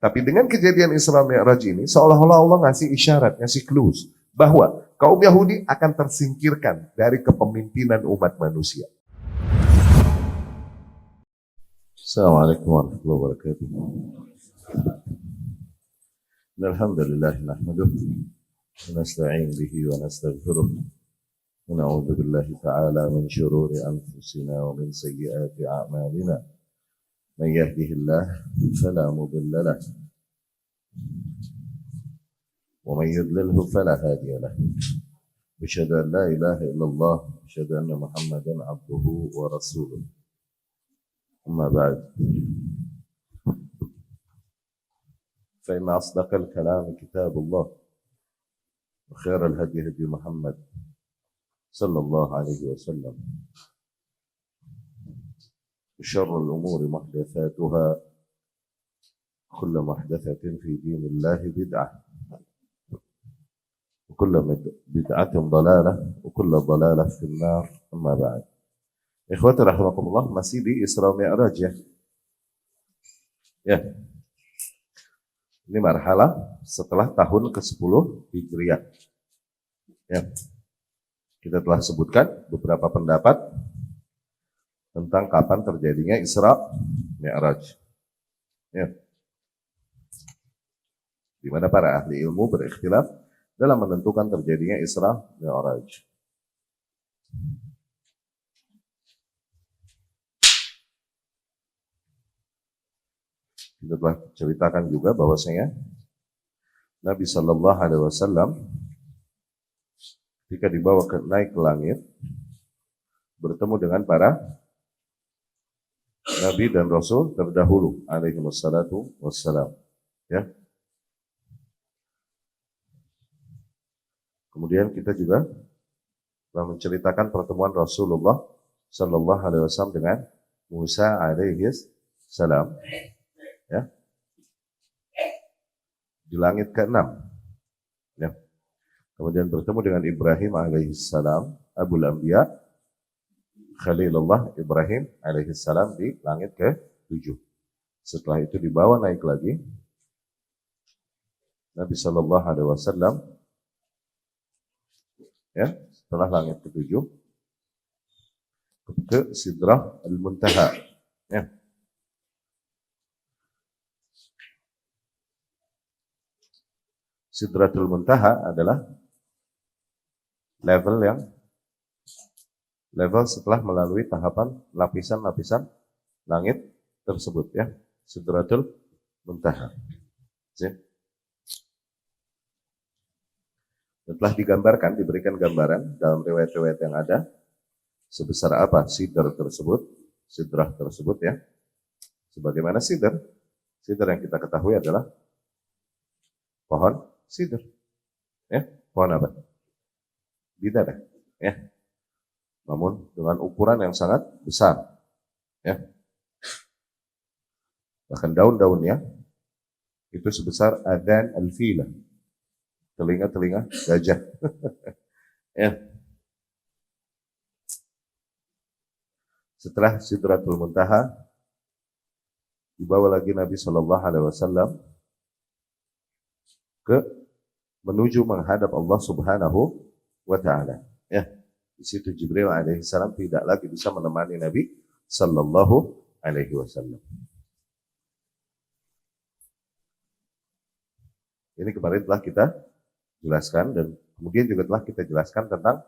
Tapi dengan kejadian Isra Mi'raj ini, seolah-olah Allah ngasih isyarat, ngasih clues, bahwa kaum Yahudi akan tersingkirkan dari kepemimpinan umat manusia. Assalamualaikum warahmatullahi wabarakatuh. Alhamdulillah, nahmaduhu, wa nasta'in bihi wa nastaghfiruh. Wa na'udzu billahi ta'ala min syururi anfusina wa min sayyiati a'malina. Man yahdihillah fala mudilla lahu wa man yudlilhu fala hadiya lahu. Asyhadu an la ilaha illallah wa asyhadu anna Muhammadan abduhu wa rasuluh. Amma ba'd. Fa inna asdaqal kalam kitabullah wa khairal hadi hadi Muhammad sallallahu alaihi wasallam. شر الأمور محدثاتها كل محدثة في دين الله بدعة وكل بدعة ضلالة وكل ضلالة في النار. أما بعد. Ikhwati rahimakumullah, masih di Isra Mi'raj ya. Ya. Ini marhalah setelah tahun ke-10 Hijriah. Ya. Kita telah sebutkan beberapa pendapat tentang kapan terjadinya Isra Mi'raj. Ya. Di mana para ahli ilmu berikhtilaf dalam menentukan terjadinya Isra Mi'raj. Kita telah ceritakan juga bahwasanya Nabi Shallallahu Alaihi Wasallam ketika dibawa naik ke langit bertemu dengan para Nabi dan Rasul terdahulu alaihi wassalatu wassalam. Ya. Kemudian kita juga telah menceritakan pertemuan Rasulullah Sallallahu Alaihi Wasallam dengan Musa alaihi salam. Ya. Di langit ke-6. Ya. Kemudian bertemu dengan Ibrahim alaihi salam, Abul Anbiya, Khalilullah Ibrahim alaihi salam di langit ke-7. Setelah itu dibawa naik lagi Nabi Sallallahu Alaihi Wasallam, ya, setelah langit ke-7 ke Sidrah Al-Muntaha. Ya. Sidratul Muntaha adalah level setelah melalui tahapan lapisan-lapisan langit tersebut, ya. Sidratul Muntaha. Setelah digambarkan, diberikan gambaran dalam riwayat-riwayat yang ada sebesar apa sidrah tersebut, ya. Sebagaimana sidrah yang kita ketahui adalah pohon sidrah, ya. Pohon apa? Bidaddah, ya. Namun dengan ukuran yang sangat besar, ya. Bahkan daun-daunnya itu sebesar adan al-fila, telinga gajah. Ya. Setelah Sidratul Muntaha dibawa lagi Nabi Shallallahu Alaihi Wasallam menuju menghadap Allah Subhanahu wa Ta'ala. Ya. Di situ Jibril alaihi salam tidak lagi bisa menemani Nabi Sallallahu Alaihi Wasallam. Ini kemarin telah kita jelaskan dan kemudian juga telah kita jelaskan tentang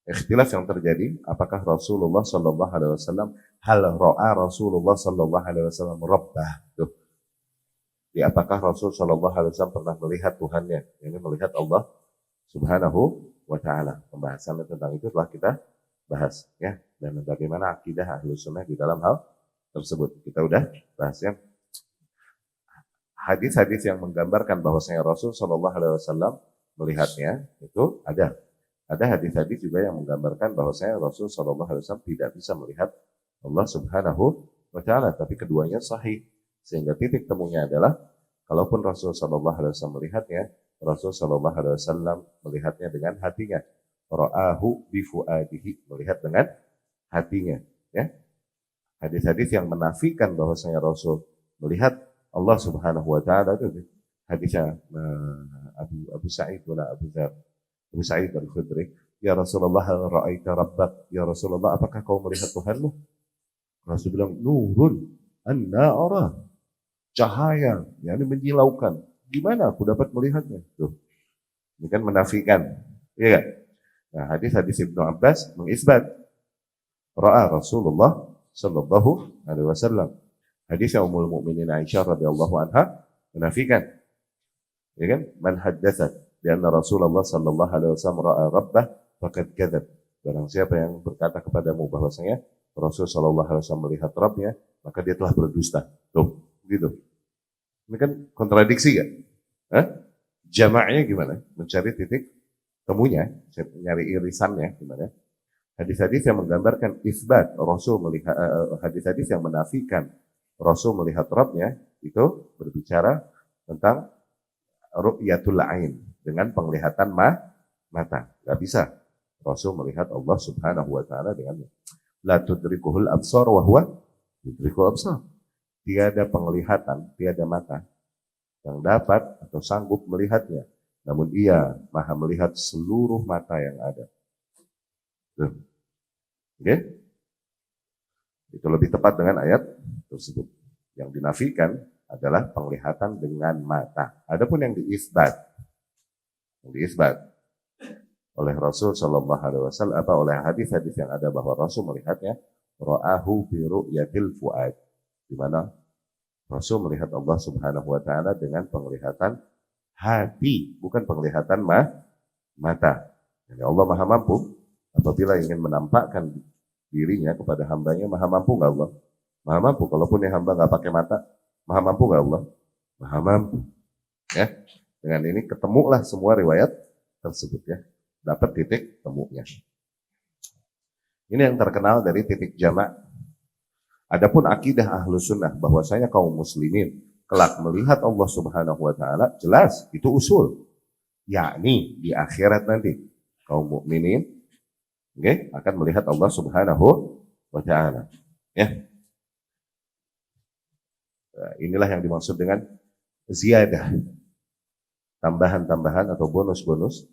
ikhtilaf yang terjadi. Apakah Rasulullah Sallallahu Alaihi Wasallam Rasulullah Sallallahu Alaihi Wasallam Rabbah? Apakah Rasul Sallallahu Alaihi Wasallam pernah melihat Tuhannya? Ini melihat Allah Subhanahu wa Ta'ala. Pembahasan tentang itu telah kita bahas, ya. Dan bagaimana akidah Ahlus Sunnah di dalam hal tersebut. Kita udah bahas, ya. Hadis-hadis yang menggambarkan bahwasanya Rasul Sallallahu Alaihi Wasallam melihatnya itu ada. Ada hadis-hadis juga yang menggambarkan bahwasanya Rasul Sallallahu Alaihi Wasallam tidak bisa melihat Allah Subhanahu wa Ta'ala, tapi keduanya sahih. Sehingga titik temunya adalah kalaupun Rasul Sallallahu Alaihi Wasallam melihatnya, Rasul Sallallahu Alaihi Wasallam melihatnya dengan hatinya. Ra'ahu bifuadihi, melihat dengan hatinya. Ya. Hadis-hadis yang menafikan bahwasanya Rasul melihat Allah Subhanahu wa taala itu hadisnya Abu Sa'id wala Abu Sa'id Al-Khudri, ya Rasulullah hal ra'aita rabbak, ya Rasulullah apakah kau melihat Tuhanmu? Rasul bilang nurun anna ara, cahaya yakni menyilaukan, gimana aku dapat melihatnya? Tuh, ini kan menafikan, iya kan? Nah, hadis-hadis Ibnu Abbas mengisbat ra'a Rasulullah sallallahu alaihi wasallam. Hadis Ummul Mukminin Aisyah radhiyallahu anha menafikan, ya kan? Man haddatsa bi anna Rasulullah sallallahu alaihi wasallam ra'a rabbah faqad kadzab. Barang siapa yang berkata kepadamu bahwasanya Rasul sallallahu alaihi wasallam melihat Rabbnya, maka dia telah berdusta. Tuh, gitu. Ini kan kontradiksi kan? Hah? Jamaknya gimana? Mencari titik temunya, nyari irisannya gimana? Hadis-hadis yang menggambarkan isbat Rasul melihat, hadis-hadis yang menafikan Rasul melihat Rabbnya itu berbicara tentang ru'yatul ain, dengan penglihatan mata. Gak bisa Rasul melihat Allah Subhanahu wa taala dengan la tudrikuhul absar wa huwa yudrikul absar. Tiada penglihatan, tiada mata yang dapat atau sanggup melihatnya, namun ia maha melihat seluruh mata yang ada. Oke? Okay? Itu lebih tepat dengan ayat tersebut. Yang dinafikan adalah penglihatan dengan mata. Adapun yang diisbat oleh Rasul Shallallahu Alaihi Wasallam, oleh hadis-hadis yang ada bahwa Rasul melihatnya, ra'ahu bi ru'yatil fuad, di mana Rasul melihat Allah Subhanahu Wa Taala dengan penglihatan hati, bukan penglihatan mata. Jadi Allah Maha Mampu apabila ingin menampakkan dirinya kepada hambanya. Maha mampu nggak Allah? Maha mampu. Kalaupun yang hamba nggak pakai mata, maha mampu nggak Allah? Maha mampu. Ya, dengan ini ketemulah semua riwayat tersebut ya, dapat titik temunya. Ini yang terkenal dari titik jamak. Adapun akidah Ahlus Sunnah bahwasanya kaum muslimin kelak melihat Allah Subhanahu Wa Taala, jelas itu usul, yakni di akhirat nanti kaum mukminin akan melihat Allah Subhanahu wa taala. Ya. Nah, inilah yang dimaksud dengan ziyadah. Tambahan-tambahan atau bonus-bonus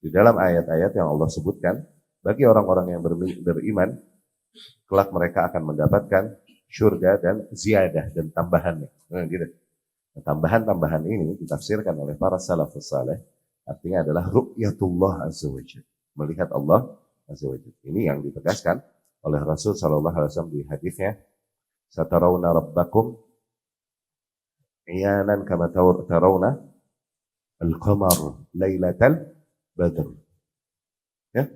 di dalam ayat-ayat yang Allah sebutkan bagi orang-orang yang beriman, kelak mereka akan mendapatkan syurga dan ziyadah dan tambahannya. Nah, gitu. Nah, tambahan-tambahan ini ditafsirkan oleh para salafus saleh, artinya adalah ru'yatullah azza wajalla, melihat Allah azza wajalla. Ini yang ditegaskan oleh Rasul sallallahu alaihi wasallam di hadisnya, satarawna rabbakum iyanan kama tarawna al-qamar lailatal badr. Ya.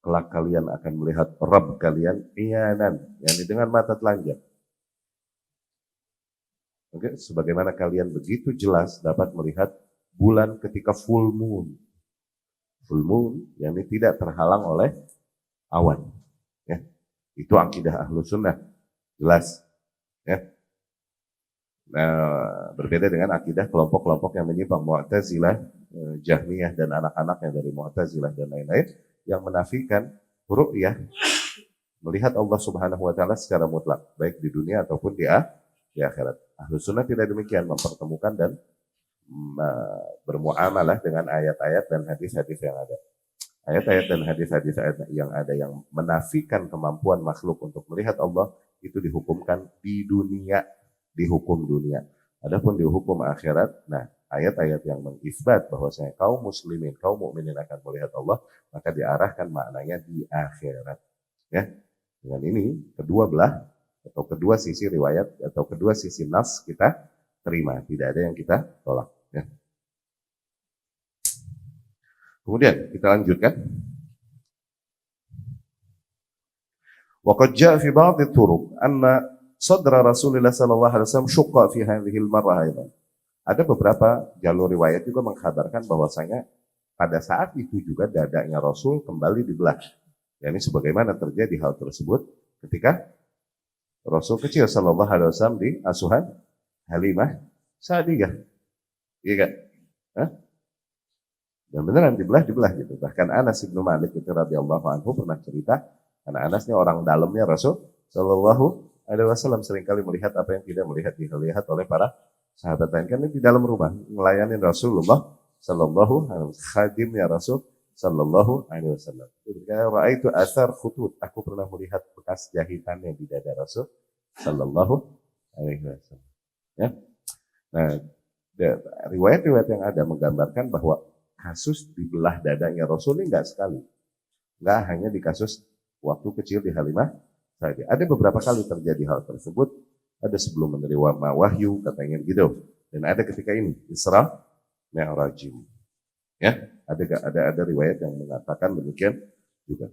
Kelak kalian akan melihat Rabb kalian iyanan, yakni dengan mata telanjang. Oke, sebagaimana kalian begitu jelas dapat melihat bulan ketika full moon. Full moon, yakni tidak terhalang oleh awan. Ya. Itu akidah Ahlus Sunnah. Jelas. Ya. Nah, berbeda dengan akidah kelompok-kelompok yang menyimpang, Mu'tazilah, Jahmiyah dan anak-anaknya dari Mu'tazilah dan lain-lain, yang menafikan ru'yah, melihat Allah Subhanahu wa taala secara mutlak, baik di dunia ataupun di akhirat. Ahlus Sunnah tidak demikian, mempertemukan dan bermuamalah dengan ayat-ayat dan hadis-hadis yang ada. Ayat-ayat dan hadis-hadis yang ada yang menafikan kemampuan makhluk untuk melihat Allah, itu dihukumkan di dunia, dihukum dunia. Adapun dihukum akhirat, nah ayat-ayat yang mengisbat bahwasanya kaum muslimin, kaum mukminin akan melihat Allah, maka diarahkan maknanya di akhirat. Ya, dengan ini kedua belah atau kedua sisi riwayat atau kedua sisi nas kita terima, tidak ada yang kita tolak. Ya. Kemudian kita lanjutkan. Waqad jaa fi ba'd at-turuq anna sadra Rasulullah sallallahu alaihi wasallam syaqqa fi hadhihi al-marrah aidan. Ada beberapa jalur riwayat juga mengkabarkan bahwasanya pada saat itu juga dadanya Rasul kembali dibelah. Yani sebagaimana terjadi hal tersebut ketika Rasul kecil sallallahu alaihi wasallam di asuhan Halimah Sa'diyah. Iya kan? Hah? Dan beneran dibelah gitu. Bahkan Anas bin Malik itu radhiyallahu anhu pernah cerita, karena Anas ini orang dalamnya Rasul sallallahu alaihi wasallam seringkali melihat apa yang tidak dilihat oleh para sahabat lain. Kan di dalam rumah melayani Rasulullah sallallahu alaihi wasallam, khadimnya Rasul sallallahu alaihi wasallam. Ra'aitu athar khutut, aku pernah melihat bekas jahitannya di dada Rasul sallallahu alaihi wasallam. Ya. Nah, riwayat-riwayat yang ada menggambarkan bahwa kasus di belah dadanya Rasul ini enggak sekali. Enggak hanya di kasus waktu kecil di Halimah saja. Ada beberapa kali terjadi hal tersebut. Ada sebelum menerima wahyu katanya gitu. Dan ada ketika ini Isra Mi'raj. Ya, ada riwayat yang mengatakan demikian juga.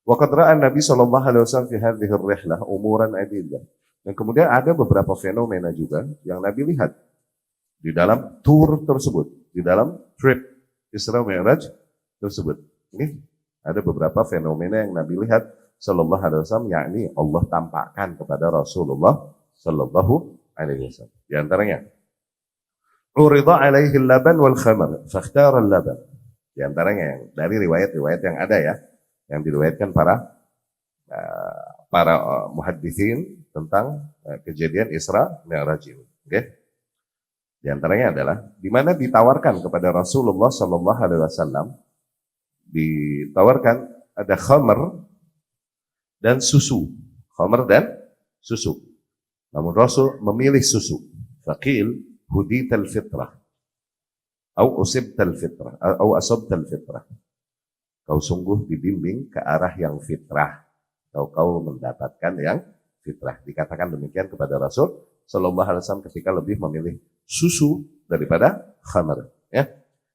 Wa qad ra'a Nabi sallallahu alaihi wasallam fi hadhihi ar-rihlah umuran adillah. Dan kemudian ada beberapa fenomena juga yang Nabi lihat di dalam tour tersebut, di dalam trip Isra Mi'raj tersebut. Ini ada beberapa fenomena yang Nabi lihat sallallahu alaihi wasallam, yakni Allah tampakkan kepada Rasulullah sallallahu alaihi wasallam. Di antaranya, urida alaihi al-laban wal khamar, fakhtara al-laban. Di antaranya yang dari riwayat-riwayat yang ada ya, yang diriwayatkan para muhadditsin tentang kejadian Isra Mi'raj ini. Okay? Di antaranya adalah di mana ditawarkan kepada Rasulullah sallallahu alaihi wasallam, ditawarkan ada khamar dan susu. Khamar dan susu. Namun Rasul memilih susu. Faqil hudital fitrah. Au usibtal fitrah. Au asabtal fitrah. Kau sungguh dibimbing ke arah yang fitrah. Atau kau mendapatkan yang fitrah. Dikatakan demikian kepada Rasul sallallahu alaihi wasallam ketika lebih memilih susu daripada khamar. Ya.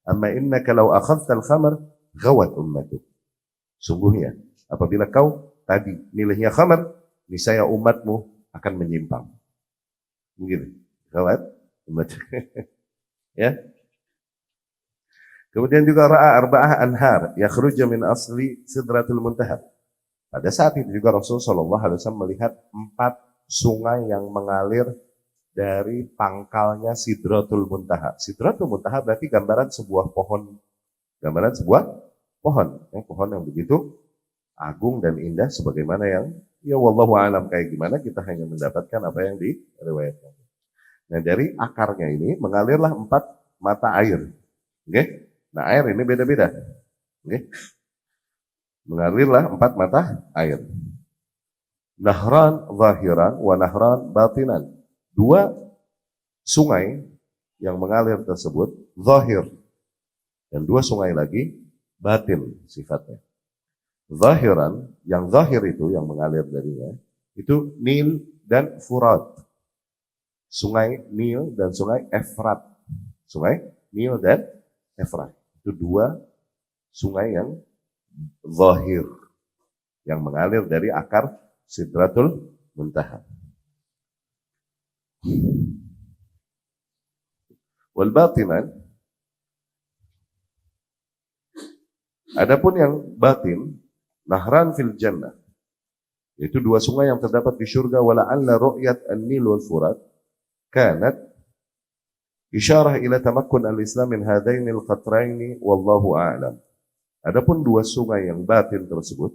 Amma innaka law akhadhtal khamar ghawat ummatuk. Sungguhnya apabila kau tadi milihnya khamar, niscaya umatmu akan menyimpang. Begini, ghawat umat. Ya. Kemudian juga ra'a arba'ah anhar yakhruju min asli sidratul muntaha. Pada saat itu juga Rasul sallallahu alaihi wasallam melihat 4 sungai yang mengalir dari pangkalnya Sidratul Muntaha. Sidratul Muntaha berarti gambaran sebuah pohon. Gambaran sebuah pohon. Ya, pohon yang begitu agung dan indah sebagaimana yang ya wallahu alam kayak gimana kita hanya mendapatkan apa yang diriwayatkan. Nah, dari akarnya ini mengalirlah 4 mata air. Oke? Nah, air ini beda-beda. Oke? Mengalirlah 4 mata air. Nahran zahiran wa nahran batinan. 2 sungai yang mengalir tersebut zahir, dan 2 sungai lagi batin sifatnya. Zahiran, yang zahir itu yang mengalir darinya itu Nil dan Furat. Sungai Nil dan sungai Efrat. Sungai Nil dan Efrat itu 2 sungai yang zahir yang mengalir dari akar Sidratul Muntaha. Wal batinan, adapun yang batin, nahran fil jannah, yaitu 2 sungai yang terdapat di surga. Wala alla ru'yat an-Nil wal Furat kanat isyarah ila tamakkun al-Islam min hadaini al-qatraini wallahu a'lam. Adapun 2 sungai yang batin tersebut,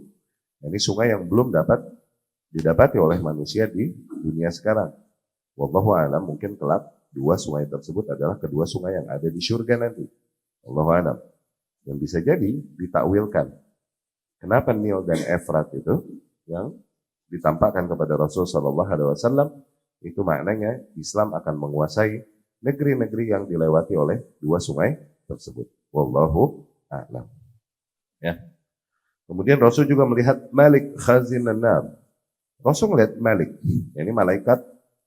ini sungai yang belum dapat didapati oleh manusia di dunia sekarang. Wallahu a'lam, mungkin kelak 2 sungai tersebut adalah kedua sungai yang ada di surga nanti. Wallahu a'lam. Dan bisa jadi ditakwilkan. Kenapa Nil dan Efrat itu yang ditampakkan kepada Rasul sallallahu alaihi wasallam, itu maknanya Islam akan menguasai negeri-negeri yang dilewati oleh 2 sungai tersebut. Wallahu a'lam. Ya. Kemudian Rasul juga melihat Malik khazinan nar. Rasul melihat Malik, ini malaikat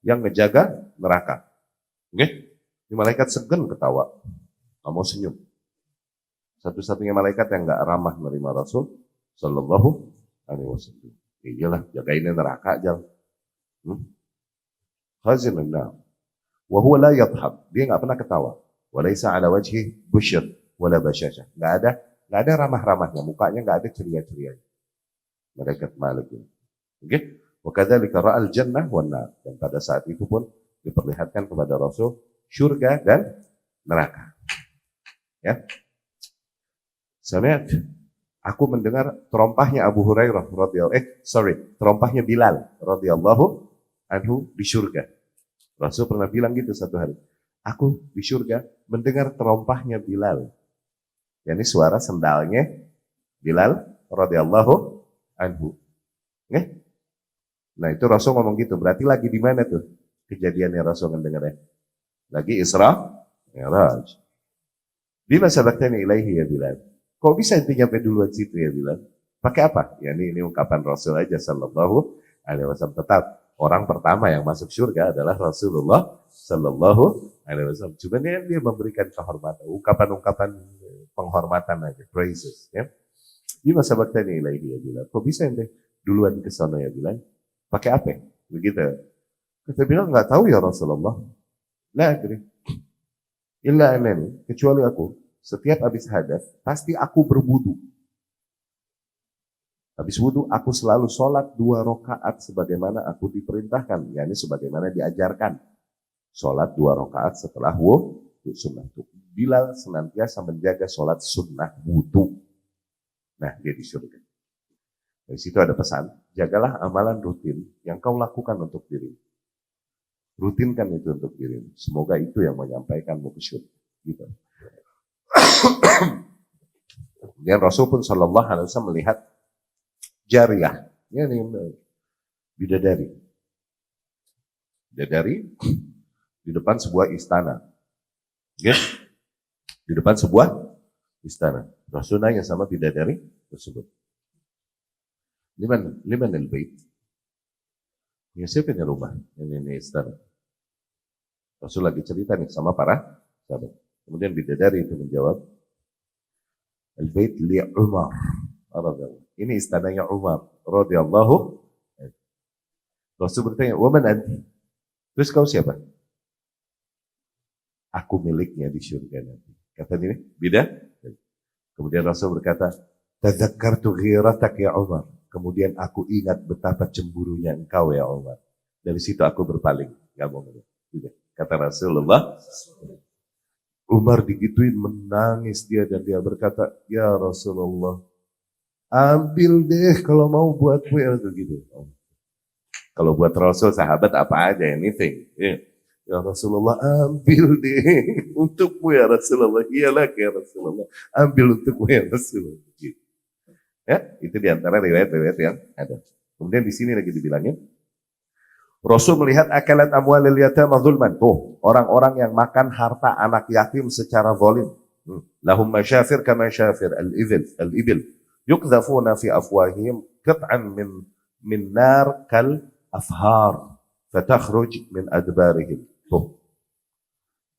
yang ngejaga neraka. Oke? Ini malaikat segan ketawa, nggak mau senyum. Satu-satunya malaikat yang nggak ramah menerima Rasul sallallahu alaihi wasallam. Iyalah, jagain neraka aja. Khazinun nar. Wa huwa la yadhhab. Dia nggak pernah ketawa. Wa laisa ala wajhi bushr wala bashasha. Nggak ada ramah-ramahnya, mukanya nggak ada ceria-ceria. Malaikat Malik ini. Oke? Wa kadzalika ra'al jannah wan nar. Dan pada saat itu pun diperlihatkan kepada Rasul surga dan neraka. Ya. Sami'at, aku mendengar terompahnya Abu Hurairah radhiyallahu terompahnya Bilal radhiyallahu anhu di surga. Rasul pernah bilang gitu satu hari. Aku di surga mendengar terompahnya Bilal. Yani suara sendalnya Bilal radhiyallahu anhu. Nah itu Rasul ngomong gitu. Berarti lagi di mana tuh kejadiannya Rasul mendengarnya? Lagi Isra Mi'raj. Bima sabaktani ilaihi ya Bilal. Kok bisa itu nyampe duluan situ ya Bilal? Pakai apa? Ya ini ungkapan Rasul aja sallallahu alaihi wasallam. Tetap orang pertama yang masuk surga adalah Rasulullah sallallahu alaihi wasallam. Cuma dia memberikan kehormatan, ungkapan-ungkapan penghormatan aja, praises ya. Bima sabaktani ilaihi ya Bilal. Kok bisa ente duluan ke sana ya Bilal? Pakai apa? Begitu. Kata Bilal enggak tahu ya Rasulullah. La adri. Illa anani, kecuali aku setiap habis hadas pasti aku berwudu. Habis wudu aku selalu sholat 2 rakaat sebagaimana aku diperintahkan, yakni sebagaimana diajarkan. Sholat 2 rakaat setelah wudu sunnah. Bilal senantiasa menjaga sholat sunnah wudu. Nah, dia di surga. Dari situ ada pesan, jagalah amalan rutin yang kau lakukan untuk diri. Rutinkan itu untuk diri. Semoga itu yang menyampaikanmu ke surga. Gitu. Kemudian Rasul pun sallallahu alaihi wasallam melihat jariyah, ini bidadari. Bidadari di depan sebuah istana. Yes? Di depan sebuah istana. Rasul nanya sama bidadari tersebut. Liman al-bait? Ya siapa yang rumah? Ini istana. Rasul lagi cerita nih sama para sahabat. Kemudian bidadari itu menjawab, al-bait li Umar. Ini istananya Umar radhiyallahu. Rasul bertanya, "Wa man anti?" Terus kau siapa? Aku miliknya di surga nanti. Kata ini, bida. Kemudian Rasul berkata, "Tadzakkartu ghiratak ya Umar." Kemudian aku ingat betapa cemburunya engkau ya Umar. Dari situ aku berpaling, enggak mau ngeliat. Kata Rasulullah. Umar digituin menangis dia dan dia berkata, "Ya Rasulullah, ambil deh kalau mau buatku ya," gitu. Kalau buat Rasul sahabat apa aja, anything. Ya Rasulullah, ambil deh untukmu ya Rasulullah. Iyalah ya Rasulullah, ambil untukmu ya Rasulullah. Gitu. Ya, itu diantara riwayat-riwayat yang ada. Kemudian di sini lagi dibilangin, Rasul melihat akalat amwalil yatama zulman. Tuh, orang-orang yang makan harta anak yatim secara zalim. Lahum masyafir kama syafir al-ibil. Yuqdhafuna fi afwahihim qat'an min nar kal afhar fatakhruj min adbarihim. Tuh.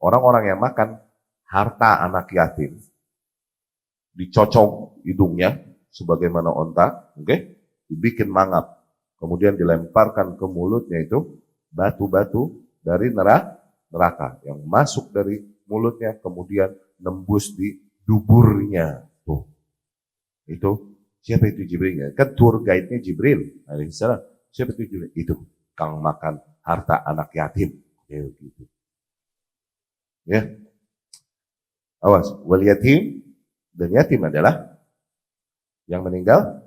Orang-orang yang makan harta anak yatim dicocok hidungnya sebagaimana onta, okay? Dibikin mangap. Kemudian dilemparkan ke mulutnya itu batu-batu dari neraka yang masuk dari mulutnya kemudian nembus di duburnya. Tuh. Itu siapa itu Jibril? Kan tour guide-nya Jibril alaihissalam. Siapa itu Jibril? Itu kang makan harta anak yatim. Ya, gitu. Ya. Awas, wal yatim, dan yatim adalah yang meninggal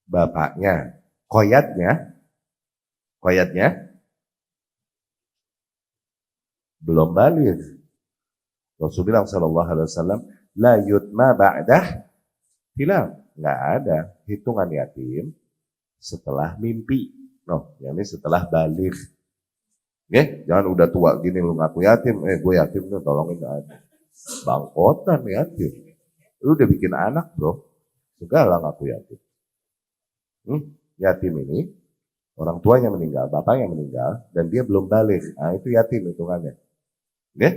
bapaknya, koyatnya belum balik. Rasul bilang sallallahu alaihi wasallam, la yutma ba'dah hilang. Nggak ada hitungan yatim setelah mimpi. No, yakni setelah balik. Ya, jangan udah tua gini lu ngaku yatim, gue yatim tuh tolongin, nggak ada. Bangkotan yatim. Lu udah bikin anak bro, segala ngaku yatim. Yatim ini orang tuanya meninggal, bapaknya meninggal, dan dia belum balik. Nah itu yatim hitungannya. Oke?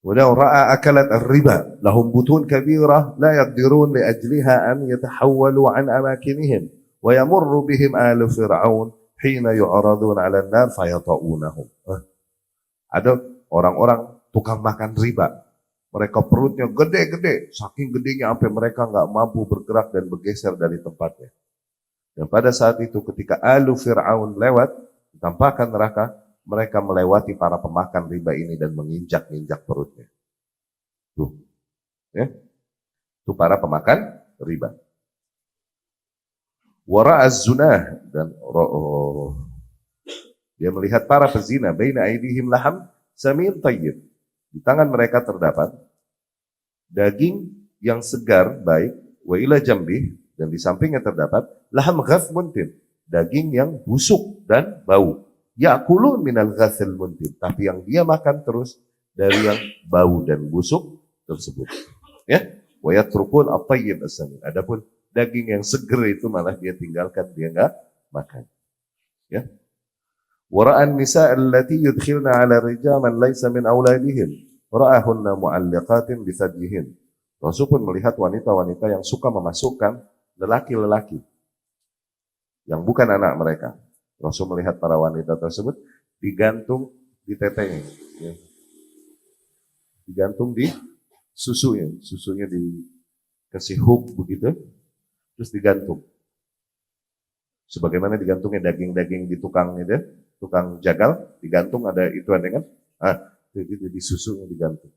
Walau ra'a akalat riba lahum butun kabirah la yaqdirun li ajliha an yatahawwalu an amakinihim wa yamurru bihim alu fir'aun hina yu'radun 'ala an-nar fayata'unahum. Ada orang-orang tukang makan riba. Mereka perutnya gede-gede, saking gedenya sampai mereka nggak mampu bergerak dan bergeser dari tempatnya. Dan pada saat itu ketika alu Fir'aun lewat, ditampakkan neraka, mereka melewati para pemakan riba ini dan menginjak-injak perutnya. Tuh, ya, itu para pemakan riba. Wara'az zunah, dan dia melihat para pezina, baina aidihim laham samin tayyib. Di tangan mereka terdapat daging yang segar baik, wa ila jambih, dan di sampingnya terdapat laham ghaf muntin, daging yang busuk dan bau. Ya'kulun minal ghafil muntin, tapi yang dia makan terus dari yang bau dan busuk tersebut. Ya, wa yatrukun at-tayyib as-samin. Adapun daging yang seger itu malah dia tinggalkan, dia enggak makan. Ya. Wara'an nisa allati yudkhilna 'ala rijal man laysa min auladihim ra'ahunna mu'alliqatin bi thadyihin. Rasul pun melihat wanita-wanita yang suka memasukkan lelaki-lelaki yang bukan anak mereka. Rasul melihat para wanita tersebut digantung di tetenya, ya. Digantung di susunya dikasih hook begitu, terus digantung. Sebagaimana digantungnya daging-daging di tukang itu, tukang jagal, digantung ada itu kan? Itu di susunya digantung.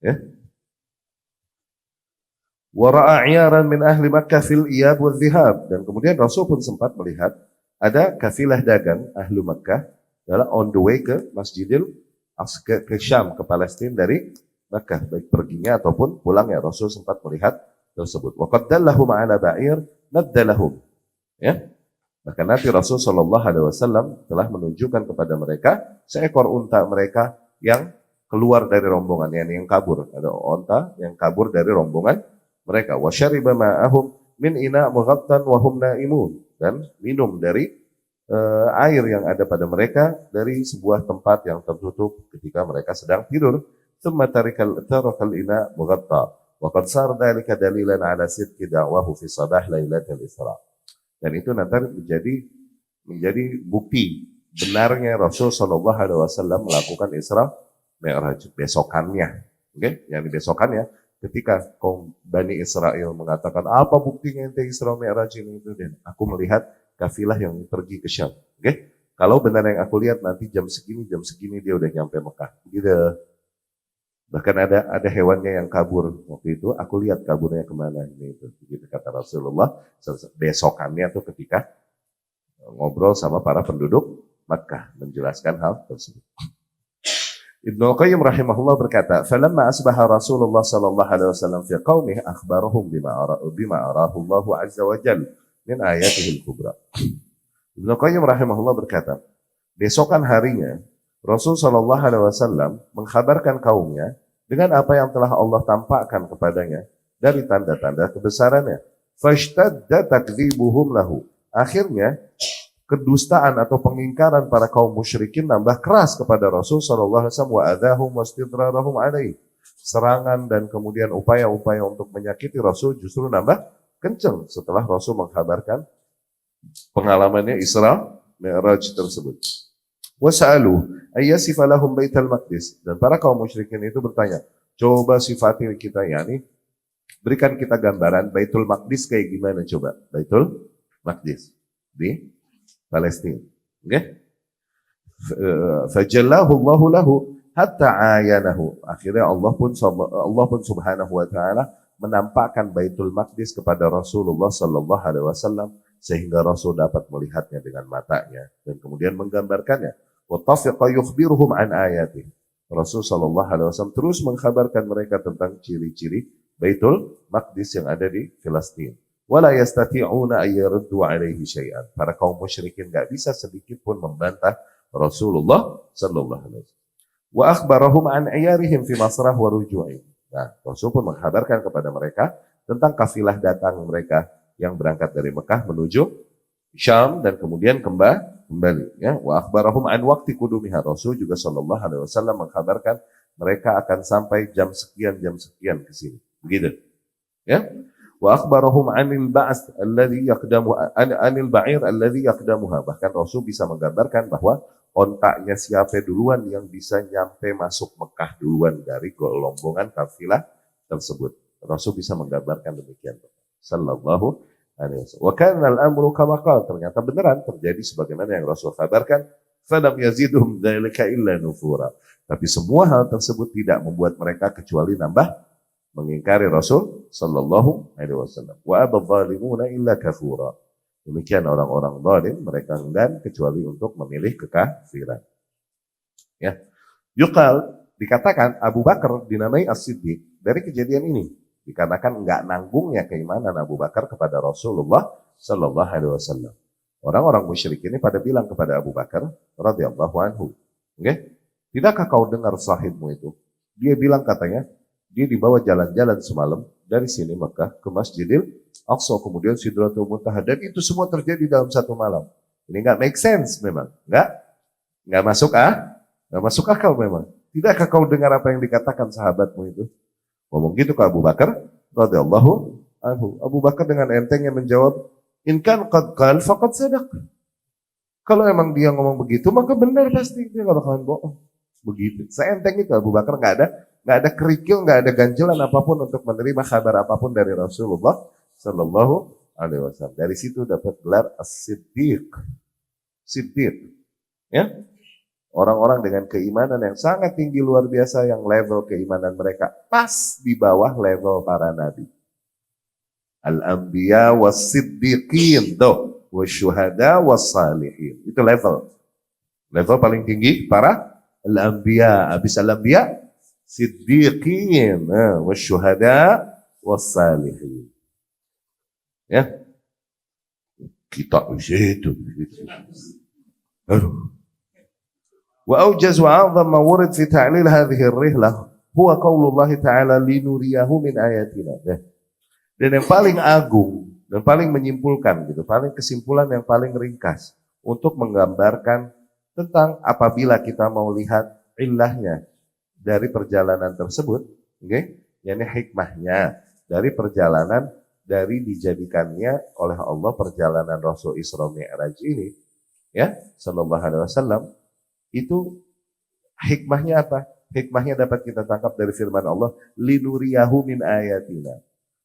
Ya. Wara'a 'iyaran min ahli Makkah fil iyab wal dhihab, dan kemudian Rasul pun sempat melihat ada kafilah dagang ahlu Makkah adalah on the way ke Masjidil Aqsa, ke Syam, ke Palestina dari Makkah, baik perginya ataupun pulangnya. Rasul sempat melihat tersebut. Wa qad dallahum 'ala ba'ir naddalahum. Ya. Bahkan nanti Rasul sallallahu alaihi wasallam telah menunjukkan kepada mereka seekor unta mereka yang keluar dari rombongan, yang kabur. Ada unta yang kabur dari rombongan mereka. Wa syariba ma'ahum min ina' mughattan wa hum na'imun, dan minum dari air yang ada pada mereka dari sebuah tempat yang tertutup ketika mereka sedang tidur. Thumma tarakal ina' mughatta wa qad sar dhalika dalilan 'ala sidqi da'wahu fi sabah lailatul Isra. Dan itu nanti menjadi bukti benarnya Rasul Shallallahu Alaihi Wasallam melakukan Isra Mi'raj besokannya. Oke, yang di besokannya ketika kaum Bani Israel mengatakan apa buktinya ente Isra Mi'raj ini itu, dan aku melihat kafilah yang pergi ke Syam. Oke, kalau benar yang aku lihat nanti jam segini dia udah nyampe Mekah. Begitu. Bahkan ada hewannya yang kabur waktu itu, aku lihat kaburnya kemana ini itu. Begitu kata Rasulullah. Besokannya tuh ketika ngobrol sama para penduduk Makkah menjelaskan hal tersebut. Ibnu Qayyim rahimahullah berkata, "Falamma asbaha Rasulullah sallallahu alaihi wasallam fi qaumih akhbarahum bima arahu Allah azza wa jalla min ayatihi al-kubra." Ibnu Qayyim rahimahullah berkata, besokan harinya Rasul sallallahu alaihi wasallam mengkhabarkan kaumnya dengan apa yang telah Allah tampakkan kepadanya dari tanda-tanda kebesarannya. Fashtadda takdzibuhum lahu. Akhirnya kedustaan atau pengingkaran para kaum musyrikin nambah keras kepada Rasul sallallahu alaihi wasallam, wa adahum wastidrarahum alaihi. Serangan dan kemudian upaya-upaya untuk menyakiti Rasul justru nambah kencang setelah Rasul mengkhabarkan pengalamannya Isra Mi'raj tersebut. Wasa'alu ayyasifa lahum Baitul Maqdis, dan para kaum musyrikin itu bertanya, coba sifati kita, yakni berikan kita gambaran Baitul Maqdis kayak gimana coba? Baitul Maqdis di Palestina. Okay? Fajallahu Allahu lahu hatta ayanahu. Akhirnya Allah pun subhanahu wa ta'ala menampakkan Baitul Maqdis kepada Rasulullah sallallahu alaihi wasallam sehingga Rasul dapat melihatnya dengan matanya dan kemudian menggambarkannya. Wa tafiqa yukhbiruhum an ayatih. Rasul sallallahu alaihi wasallam terus mengkhabarkan mereka tentang ciri-ciri Baitul Maqdis yang ada di Palestina. Wala yastati'una ay yaruddu alaihi syai'an. Para kaum musyrikin enggak bisa sedikit pun membantah Rasulullah sallallahu alaihi wasallam. Wa akhbarahum an ayarihim fi Masrah wa ruju'ihim. Nah, Rasul pun mengkhabarkan kepada mereka tentang kafilah datang mereka yang berangkat dari Mekah menuju Syam dan kemudian kembali. Ya, wa akhbarahum an waqti qudumiha. Rasul juga sallallahu alaihi wasallam mengkhabarkan mereka akan sampai jam sekian ke sini. Begitu. Ya. Wa akhbarahum anil ba'ats alladhi yaqdamu anil ba'ir alladhi yaqdamuha. Bahkan Rasul bisa menggambarkan bahwa ontaknya siapa duluan yang bisa nyampe masuk Mekah duluan dari gelombongan kafilah tersebut. Rasul bisa menggambarkan demikian. Sallallahu alaihi wasallam. Wa kana al-amru kama qala. Ternyata beneran terjadi sebagaimana yang Rasul kabarkan. Falam yazidhum dzalika illa nufura. Tapi semua hal tersebut tidak membuat mereka kecuali nambah mengingkari Rasul sallallahu alaihi wasallam. Wa abadzalimuna illa kafura. Demikian orang-orang zalim, mereka enggan kecuali untuk memilih kekafiran. Ya. Yuqal, dikatakan Abu Bakar dinamai As-Siddiq dari kejadian ini. Dikarenakan enggak nanggungnya keimanan Abu Bakar kepada Rasulullah sallallahu alaihi wasallam. Orang-orang musyrik ini pada bilang kepada Abu Bakar radhiyallahu anhu, "Oke? Tidakkah kau dengar sahibmu itu? Dia bilang katanya, dia dibawa jalan-jalan semalam dari sini Mekah ke Masjidil Aqsa, kemudian Sidratul Muntaha, dan itu semua terjadi dalam satu malam." Ini nggak make sense memang, nggak masuk nggak masuk akal memang. Tidakkah kau dengar apa yang dikatakan sahabatmu itu? Ngomong gitu ke Abu Bakar radhiyallahu anhu. Abu Bakar dengan entengnya menjawab, "In kan qad qal faqad sadaq." Kalau emang dia ngomong begitu, maka benar pasti, dia nggak bakalan bohong. Begitu. Seenteng itu Abu Bakar, nggak ada kerikil, nggak ada ganjelan apapun untuk menerima kabar apapun dari Rasulullah Sallallahu Alaihi Wasallam. Dari situ dapat gelar As-Siddiq. Siddiq. Ya. Orang-orang dengan keimanan yang sangat tinggi luar biasa, yang level keimanan mereka pas di bawah level para nabi. Al-anbiya was-siddiqin tuh, wasyuhada was-salihin. Itu level. Level paling tinggi para al-anbiya. Habis al-anbiya siddiqin, wasyuhada was-salihin. Ya. Kita itu. Aduh. Wa awjaz wa a'zam ma wurid fi ta'lil hadhihi ar-rihlah huwa qaulullah ta'ala linuriyahu min ayatina. Dan yang paling agung dan paling menyimpulkan gitu, paling kesimpulan yang paling ringkas untuk menggambarkan tentang apabila kita mau lihat ilahnya dari perjalanan tersebut, okay? Yani hikmahnya dari perjalanan, dari dijadikannya oleh Allah perjalanan Rasul Isra Mi'raj ini, ya, sallallahu alaihi wasallam, itu hikmahnya apa? Hikmahnya dapat kita tangkap dari firman Allah, linuriyahu min ayatina,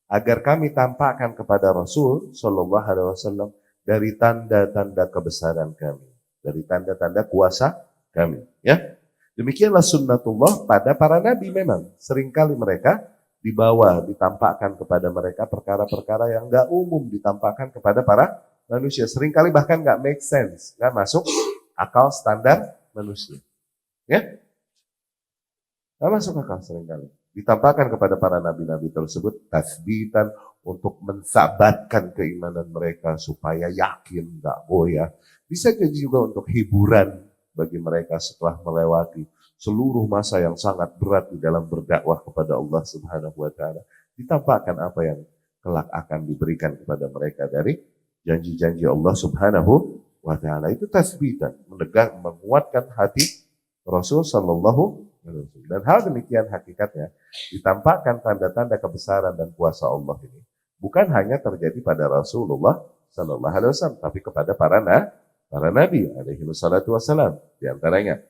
agar kami tampakkan kepada Rasul sallallahu alaihi wasallam dari tanda-tanda kebesaran kami, dari tanda-tanda kuasa kami, ya. Demikianlah sunnatullah pada para nabi. Memang seringkali mereka dibawa, ditampakkan kepada mereka perkara-perkara yang enggak umum ditampakkan kepada para manusia. Seringkali bahkan enggak make sense, enggak masuk akal standar manusia, ya. Enggak masuk akal seringkali. Ditampakkan kepada para nabi-nabi tersebut tasbitan, untuk mensabatkan keimanan mereka supaya yakin, enggak goyah. Bisa jadi juga untuk hiburan bagi mereka setelah melewati seluruh masa yang sangat berat di dalam berdakwah kepada Allah Subhanahu wa taala. Ditampakkan apa yang kelak akan diberikan kepada mereka dari janji-janji Allah Subhanahu wa taala. Itu tasbitan, menguatkan hati Rasul sallallahu alaihi wasallam. Dan hal demikian hakikatnya ditampakkan tanda-tanda kebesaran dan kuasa Allah ini bukan hanya terjadi pada Rasulullah sallallahu alaihi wasallam, tapi kepada para nabi alaihi wassalatu wassalam. Di antaranya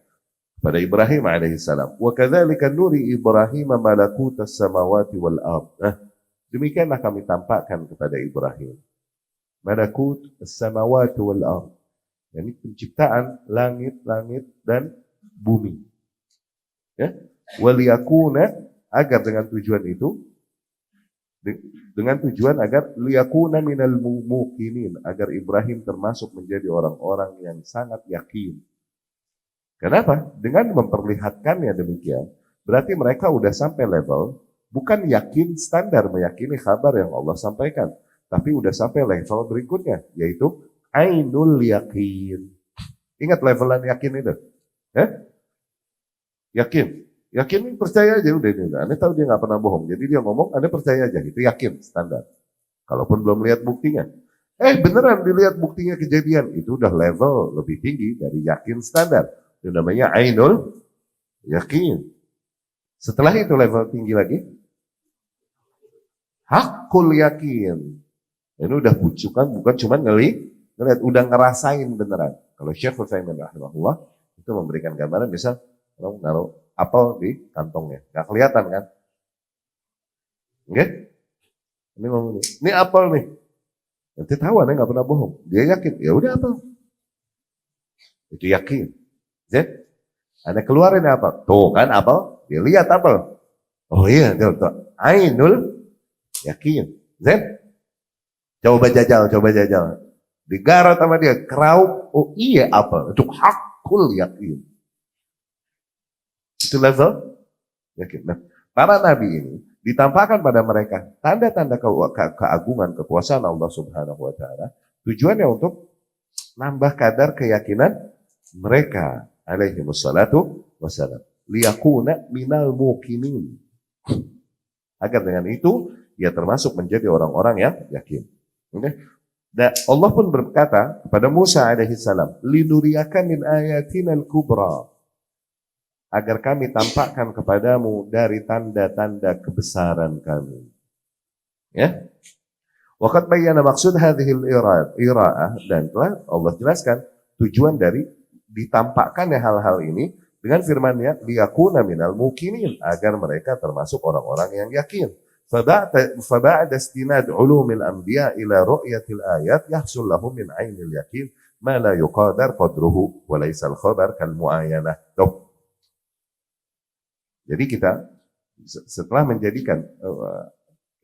pada Ibrahim alaihi salam, wa kadzalika nuri Ibrahim malakutas samawati wal ard. Demikianlah kami tampakkan kepada Ibrahim malakut as-samawati wal ard, yakni penciptaan langit-langit dan bumi. Ya, waliyakuna, agar dengan tujuan itu, dengan tujuan agar liyakuna minal muqinin, agar Ibrahim termasuk menjadi orang-orang yang sangat yakin. Kenapa? Dengan memperlihatkannya demikian, berarti mereka udah sampai level bukan yakin standar meyakini kabar yang Allah sampaikan, tapi udah sampai level berikutnya, yaitu ainul yakin. Ingat levelan yakin itu? Yakin. Yakin, percaya aja udah ini. Anda tahu dia nggak pernah bohong, jadi dia ngomong, Anda percaya aja, itu yakin standar. Kalaupun belum lihat buktinya, beneran dilihat buktinya kejadian, itu udah level lebih tinggi dari yakin standar. Itu namanya ainul yakin. Setelah itu level tinggi lagi, hakul yakin. Ini udah bukan cuma ngelihat, udah ngerasain beneran. Kalau Syekh Utsaimin rahimahullah itu memberikan gambaran, misal orang naruh apel di kantongnya, nggak kelihatan kan? Oke? Ini ngomong, ini apel nih. Nanti tahu, Anda nggak pernah bohong. Dia yakin, ya udah apel. Itu yakin. Anda keluarin apel, tuh kan apel, dia lihat apel. Oh iya, betul. Ainul yakin. Zen, coba jajal. Digarot sama dia, keraup, oh iya apa? Itu hakul yakin. Itu level yakin. Nah, para nabi ini ditampakkan pada mereka tanda-tanda keagungan, kekuasaan Allah Subhanahu wa taala. Tujuannya untuk nambah kadar keyakinan mereka alaihi wassalatu wassalam. Liyakuna minal muqinin. Agar dengan itu ia termasuk menjadi orang-orang yang yakin. Okay? Dan Allah pun berkata kepada Musa alaihi salam, "Linuriyaka min ayatinal kubra." Agar kami tampakkan kepadamu dari tanda-tanda kebesaran kami. Ya. Waqad bayyana maksud hadhil ira'ah, dan telah Allah jelaskan tujuan dari ditampakkannya hal-hal ini dengan firman-Nya, liyakuna minal muqinin, agar mereka termasuk orang-orang yang yakin. Faba'da istinad ulumil anbiya ila ru'yatil ayat yahsul lahum min ainil yakin ma la yuqadar qadruhu wa laysa al-khabar kal mu'ayanah. Jadi kita setelah menjadikan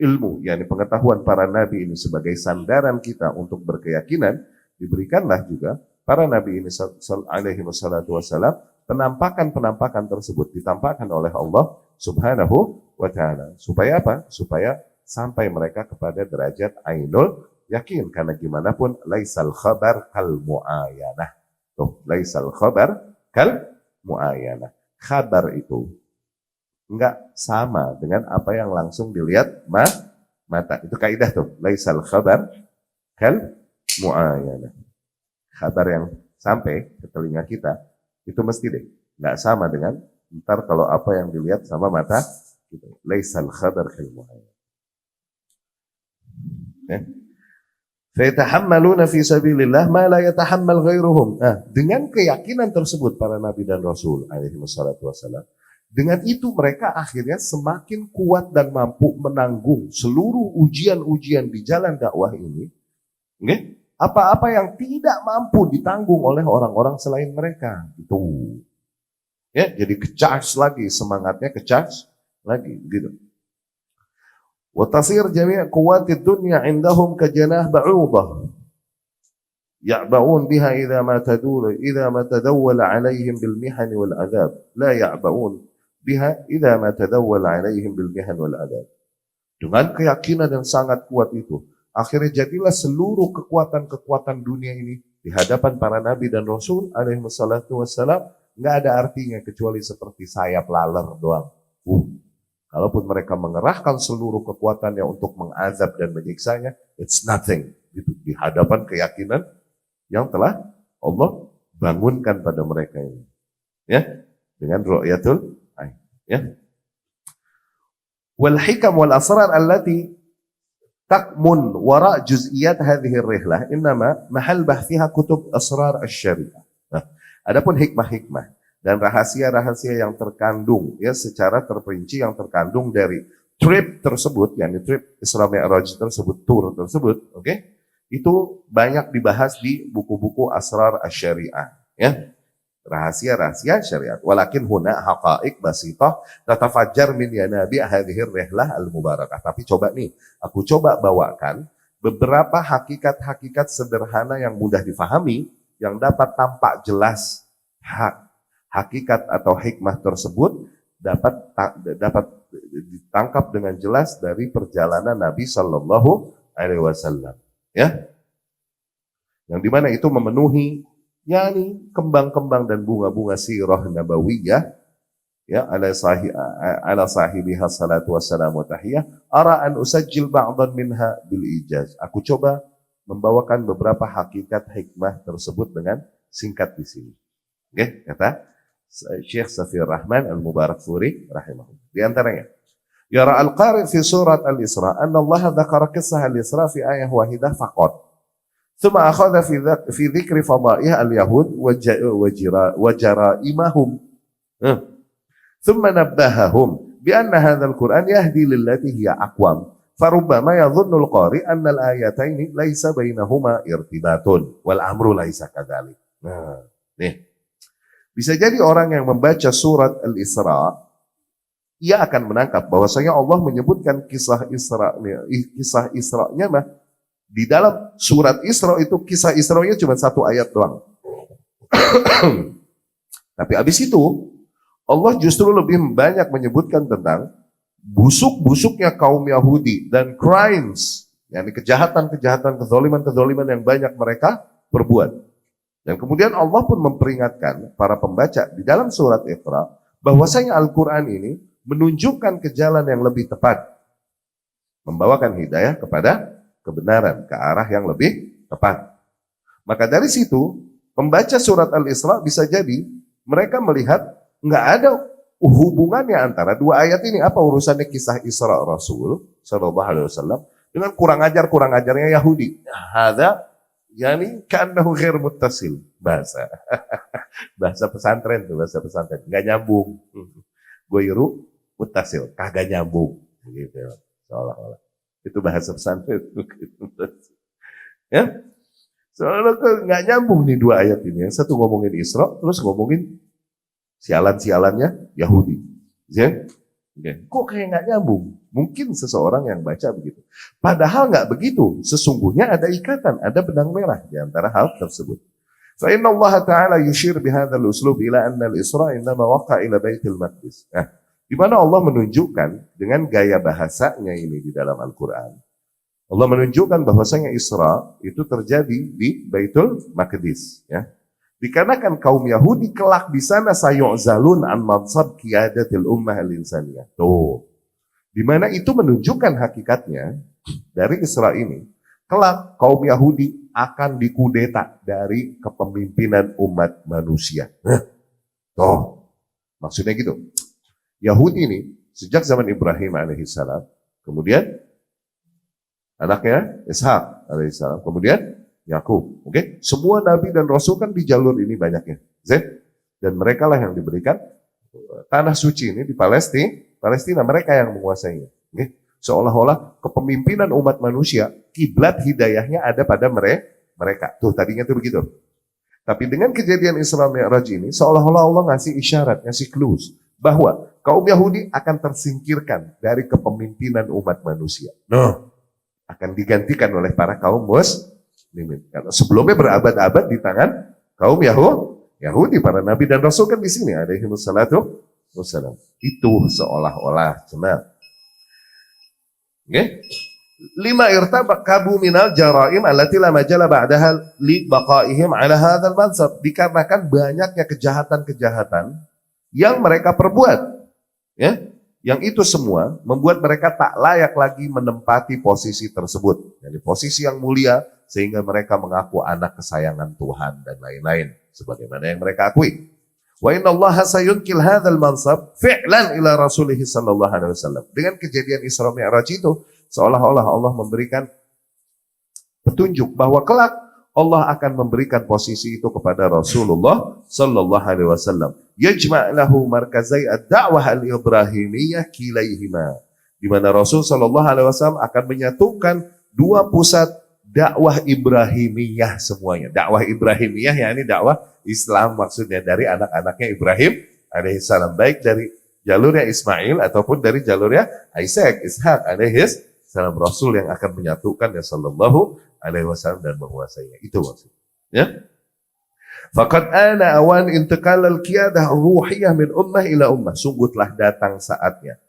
ilmu, yakni pengetahuan para nabi ini sebagai sandaran kita untuk berkeyakinan, diberikanlah juga para nabi ini alaihi wassalatu wassalam penampakan-penampakan tersebut ditampakkan oleh Allah Subhanahu wa taala. Supaya apa? Supaya sampai mereka kepada derajat ainul yakin, karena gimana pun laisal khabar kal muayanah. Tuh, laisal khabar kal muayanah. Khabar itu enggak sama dengan apa yang langsung dilihat mata. Itu kaidah tuh. Laisal khabar kal muayanah. Kabar yang sampai ke telinga kita itu mesti deh enggak sama dengan ntar kalau apa yang dilihat sama mata gitu. Laisal khabar kal muayanah. Fayatahammaluna fi sabilillah ma la yatahammal ghairuhum. Nah, dengan keyakinan tersebut para nabi dan rasul alaihi wassalatu wassalam, dengan itu mereka akhirnya semakin kuat dan mampu menanggung seluruh ujian-ujian di jalan dakwah ini. Okay? Apa-apa yang tidak mampu ditanggung oleh orang-orang selain mereka. Itu. Ya, jadi ke-charge lagi, semangatnya ke-charge lagi gitu. Wa tasir jami' quwwatid dunya 'indahum ka janah ba'udah. Ya'ba'un biha idza ma tadawwala 'alaihim bil mihan wal 'adzab. La ya'ba'un biha idza ma tadawwala 'alaihim bil mihan wal 'adzab. Dengan keyakinan yang sangat kuat itu, akhirnya jadilah seluruh kekuatan-kekuatan dunia ini di hadapan para nabi dan rasul alaihi wassalatu wassalam enggak ada artinya kecuali seperti sayap laler doang. Kalaupun mereka mengerahkan seluruh kekuatannya untuk mengazab dan menyiksanya, it's nothing. Gitu, di hadapan keyakinan yang telah Allah bangunkan pada mereka ini. Ya, dengan ru'yatul ain. Ya. Wal hikam wal asrar allati takmun wara' juz'iyat hadhihi ar-rihlah innama mahal bahfiha kutub asrar asy-syariah. Nah, adapun hikmah-hikmah dan rahasia-rahasia yang terkandung ya secara terperinci yang terkandung dari trip tersebut, yakni trip Isra Mi'raj tersebut, tour tersebut, oke? Itu banyak dibahas di buku-buku asrar asy-syariah, ya. Rahasia-rahasia syariat. Walakin huna haqa'iq basitah tatafajjar min yanabi' hadhihi ar-rihlah al-mubarakah. Tapi coba nih, aku coba bawakan beberapa hakikat-hakikat sederhana yang mudah difahami yang dapat tampak jelas hakikat atau hikmah tersebut dapat ditangkap dengan jelas dari perjalanan Nabi Shallallahu Alaihi Wasallam, ya, yang dimana itu memenuhi yakni kembang-kembang dan bunga-bunga sirah nabawiyah, ya, ala sahibiha salatu wassalamu tahiyah. Ara an usajjil ba'dan minha bil ijaz. Aku coba membawakan beberapa hakikat hikmah tersebut dengan singkat di sini. Oke, kata Syekh Safir Rahman Al-Mubarakfuri rahimahullah. Di antaranya, yara al-qari fi surat al-Isra anna Allah dzakara qissah al-Isra fi ayah wahidah faqat. Thumma akhadha fi dzikri fada'ih al-yahud wa jaraimahum. Thumma nabbahahum bi anna hadzal Qur'an yahdi lillati hiya aqwam. Farubbama yadhunnu al-qari anna al-ayataini laysa bainahuma irtibatun wal amru laysa kadzalik. Nah, nih. Bisa jadi orang yang membaca surat Al-Isra ia akan menangkap bahwasanya Allah menyebutkan kisah Isra-nya mah di dalam surat Isra itu kisah Isra-nya cuma satu ayat doang. Tapi habis itu Allah justru lebih banyak menyebutkan tentang busuk-busuknya kaum Yahudi dan crimes, yakni kejahatan-kejahatan, kezaliman-kezaliman yang banyak mereka perbuat. Dan kemudian Allah pun memperingatkan para pembaca di dalam surat Iqra bahwasanya Al-Quran ini menunjukkan ke jalan yang lebih tepat, membawakan hidayah kepada kebenaran, ke arah yang lebih tepat. Maka dari situ, pembaca surat Al-Isra bisa jadi mereka melihat nggak ada hubungannya antara dua ayat ini. Apa urusannya kisah Isra Rasul Sallallahu Alaihi Wasallam dengan kurang ajarnya Yahudi? Ada, yani kanahu ghair muttasil, bahasa bahasa pesantren tuh, bahasa pesantren nggak nyambung. Goiru muttasil, kagak nyambung, gitu seolah-olah. Itu bahasa pesantren. Ya, soalnya nggak nyambung nih dua ayat ini. Yang satu ngomongin Isra, terus ngomongin sialan-sialannya Yahudi. Ya? Okay. Kok kayak nggak nyambung? Mungkin seseorang yang baca begitu. Padahal nggak begitu. Sesungguhnya ada ikatan, ada benang merah di antara hal tersebut. فإن الله تعالى يشير بهذا الأسلوب إلى أن الإسراء إنما وقع إلى بيت المقدس. Nah, di mana Allah menunjukkan dengan gaya bahasanya ini di dalam Al-Quran. Allah menunjukkan bahwasanya Isra itu terjadi di Baitul Maqdis. Ya. Dikarenakan kaum Yahudi kelak di sana sayu'zalun an mansab qiyadatil ummah al-insaniyah. Tuh. Di mana itu menunjukkan hakikatnya dari Isra ini. Kelak kaum Yahudi akan dikudeta dari kepemimpinan umat manusia. Tuh. Maksudnya gitu. Yahudi ini sejak zaman Ibrahim alaihissalam, kemudian anaknya Ishak alaihissalam, kemudian Yakub. Oke, semua nabi dan rasul kan di jalur ini banyaknya. Dan mereka lah yang diberikan tanah suci ini di Palestina mereka yang menguasainya. Oke, seolah-olah kepemimpinan umat manusia, kiblat hidayahnya ada pada mereka. Tuh tadinya tuh begitu. Tapi dengan kejadian Isra Mi'raj ini, seolah-olah Allah ngasih isyarat, ngasih clues bahwa kaum Yahudi akan tersingkirkan dari kepemimpinan umat manusia. Akan digantikan oleh para kaum muslimin. Karena sebelumnya berabad-abad di tangan kaum Yahudi, para nabi dan rasul kan di sini alaihi wassalatu wassalam. Itu seolah-olah cuma. Okay? 5 irtabakabu minal jaraim allati la majala ba'daha li baqaihim ala hadzal mansab. Dikarenakan banyaknya kejahatan-kejahatan yang mereka perbuat. Ya? Yang itu semua membuat mereka tak layak lagi menempati posisi tersebut. Jadi posisi yang mulia sehingga mereka mengaku anak kesayangan Tuhan dan lain-lain. Sebagaimana yang mereka akui. Wa inna Allah sayunkil hadzal mansab fi'lan ila rasulih sallallahu alaihi wasallam. Dengan kejadian Isra Mi'raj itu, seolah-olah Allah memberikan petunjuk bahwa kelak Allah akan memberikan posisi itu kepada Rasulullah sallallahu alaihi wasallam. Yajma' lahu markazai ad-da'wah al-ibrahimiyah kilaihima. Di mana Rasul sallallahu alaihi wasallam akan menyatukan dua pusat dakwah Ibrahimiyah semuanya. Dakwah Ibrahimiyah yakni dakwah Islam maksudnya dari anak-anaknya Ibrahim alaihissalam, baik dari jalurnya Ismail ataupun dari jalurnya Ishak alaihissalam, Rasul yang akan menyatukan ya sallallahu alaihi wasallam dan menguasainya. Itu maksudnya. Ya. Faqad ana awan intiqal al-qiyadah ruhiyah min ummah ila ummah. Sungguh telah datang saatnya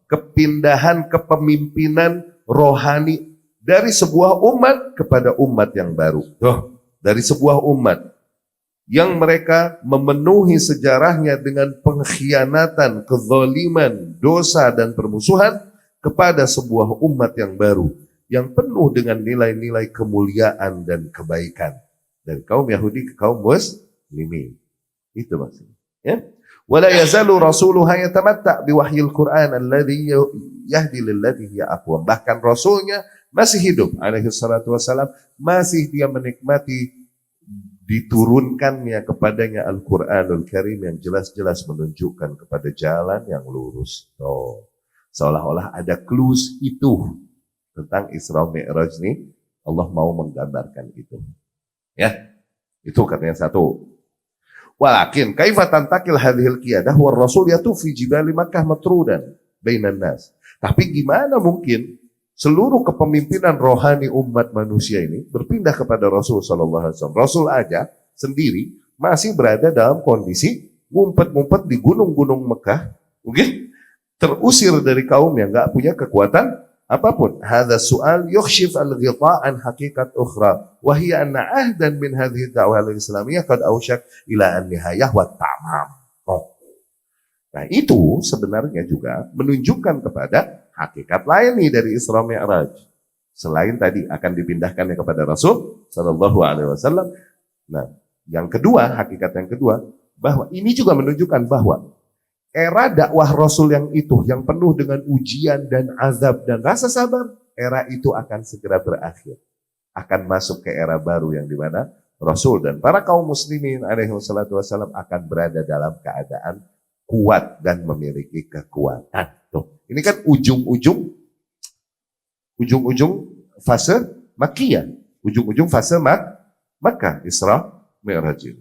kepindahan kepemimpinan rohani dari sebuah umat kepada umat yang baru. Dari sebuah umat yang mereka memenuhi sejarahnya dengan pengkhianatan, kezaliman, dosa dan permusuhan kepada sebuah umat yang baru yang penuh dengan nilai-nilai kemuliaan dan kebaikan. Dari kaum Yahudi ke kaum muslimin. Itu maksudnya. Ya. Wala yazalu rasuluha yatamatta' biwahyil Qur'an alladhi yahdi lilladhi hiya aqwam. Bahkan rasulnya masih hidup alaihi salatu wassalam, masih dia menikmati diturunkannya kepadanya Al-Qur'anul Karim yang jelas-jelas menunjukkan kepada jalan yang lurus. Seolah-olah ada clues itu tentang Isra Mi'raj ini, Allah mau menggambarkan itu. Ya. Itu katanya satu. Walakin kaifa tantakil hadhil qiyadah war rasul yatufi jibali Makkah matrudan bainan nas. Tapi gimana mungkin seluruh kepemimpinan rohani umat manusia ini berpindah kepada Rasul sallallahu alaihi wasallam. Rasul aja sendiri masih berada dalam kondisi ngumpet-ngumpet di gunung-gunung Mekah, mungkin terusir dari kaum yang enggak punya kekuatan apapun. Hadza su'al yukhshif al-ghita' an haqiqat ukhra wa hiya anna ahdan min hadhihi ad-da'wah al-islamiyyah qad awshak ila an-nihayah wa tamam. Nah, itu sebenarnya juga menunjukkan kepada hakikat lain nih dari Isra Mi'raj. Selain tadi akan dipindahkannya kepada Rasul sallallahu alaihi wasallam. Nah, yang kedua, hakikat yang kedua, bahwa ini juga menunjukkan bahwa era dakwah Rasul yang itu, yang penuh dengan ujian dan azab dan rasa sabar, era itu akan segera berakhir. Akan masuk ke era baru yang dimana Rasul dan para kaum muslimin alaihi wassalatu wassalam akan berada dalam keadaan kuat dan memiliki kekuatan. Tuh, ini kan ujung-ujung fase Makkiyah, ujung-ujung fase Makkah, Isra Mi'raj.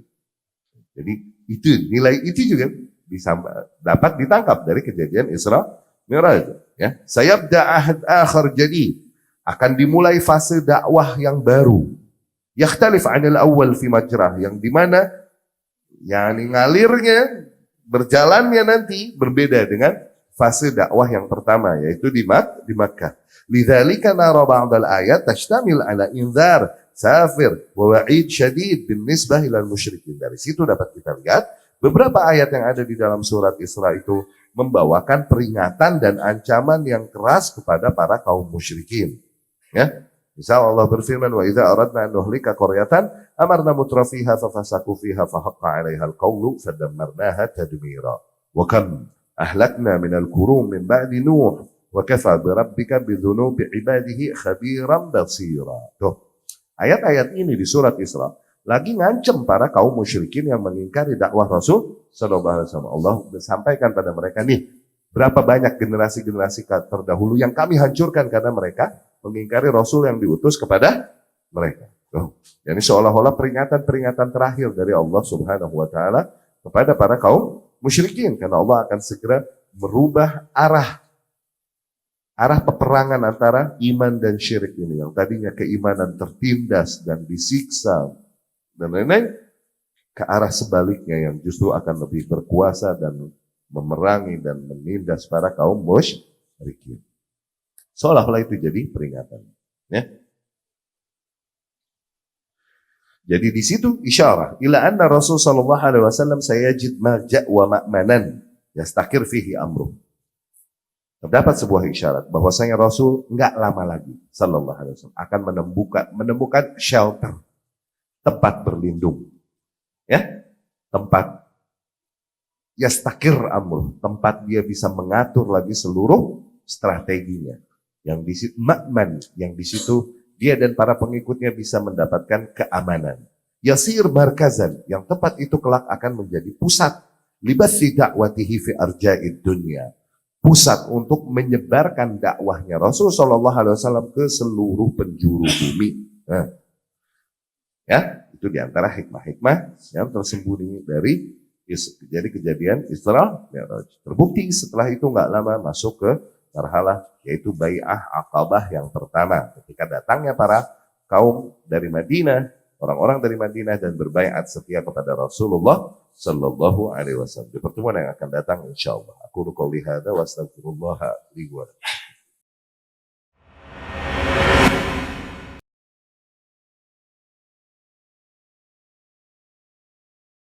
Jadi itu nilai itu juga bisa dapat ditangkap dari kejadian Isra Mi'raj. Ya, sayabda ahad akhar, jadi akan dimulai fase dakwah yang baru. Yakhtalif 'anil awwal fi majrah, yang dimana yani ngalirnya berjalannya nanti berbeda dengan fase dakwah yang pertama, yaitu di Makkah. Lidzalika nara ba'dal ayat tashtamil ala inzar safir wa wa'id syadid binisbah ilal musyrikin. Dari situ dapat kita lihat beberapa ayat yang ada di dalam surat Isra itu membawakan peringatan dan ancaman yang keras kepada para kaum musyrikin. Ya. Misal Allah berfirman, wa idza aradna an nuhlika qaryatan amarna mutrafiha fafasaku fiha fahaqqa 'alaiha al-qawlu fadammarnaha tadmira. Wa kam ahlakna minal qurun min ba'di Nuh wa kafa bi rabbika bidzunubi ibadihi khabiran basira. Tuh. Ayat-ayat ini di surat Isra lagi ngancem para kaum musyrikin yang mengingkari dakwah Rasul sallallahu alaihi wasallam. Allah sampaikan pada mereka, nih, berapa banyak generasi-generasi terdahulu yang kami hancurkan karena mereka mengingkari Rasul yang diutus kepada mereka. Jadi seolah-olah peringatan-peringatan terakhir dari Allah Subhanahu wa taala kepada para kaum musyrikin, karena Allah akan segera merubah arah peperangan antara iman dan syirik ini, yang tadinya keimanan tertindas dan disiksa dan lain-lain, ke arah sebaliknya yang justru akan lebih berkuasa dan memerangi dan menindas para kaum musyrikin. Seolah-olah itu jadi peringatan. Ya. Jadi di situ isyarah ila anna Rasul sallallahu alaihi wasallam sayajid marja' wa ma'manan yastakir fihi amruh. Terdapat sebuah isyarat bahwasanya Rasul enggak lama lagi sallallahu alaihi wasallam akan menemukan shelter, tempat berlindung. Ya. Tempat yastakir amruh, tempat dia bisa mengatur lagi seluruh strateginya. Yang di situ ma'man, yang di situ dia dan para pengikutnya bisa mendapatkan keamanan. Yasir markazan, yang tempat itu kelak akan menjadi pusat libasi da'watihi fi arja'id dunya. Pusat untuk menyebarkan dakwahnya Rasul sallallahu alaihi wasallam ke seluruh penjuru bumi. Nah, ya, itu diantara hikmah-hikmah yang tersembunyi dari jadi kejadian Isra Mi'raj. Terbukti setelah itu nggak lama masuk ke marhalah yaitu Bai'ah Aqabah yang pertama, ketika datangnya para kaum dari Madinah, orang-orang dari Madinah dan berbaiat setia kepada Rasulullah sallallahu alaihi wasallam. Di pertemuan yang akan datang insyaallah. Aku qouli hadza wa astaghfirullah li wa lakum.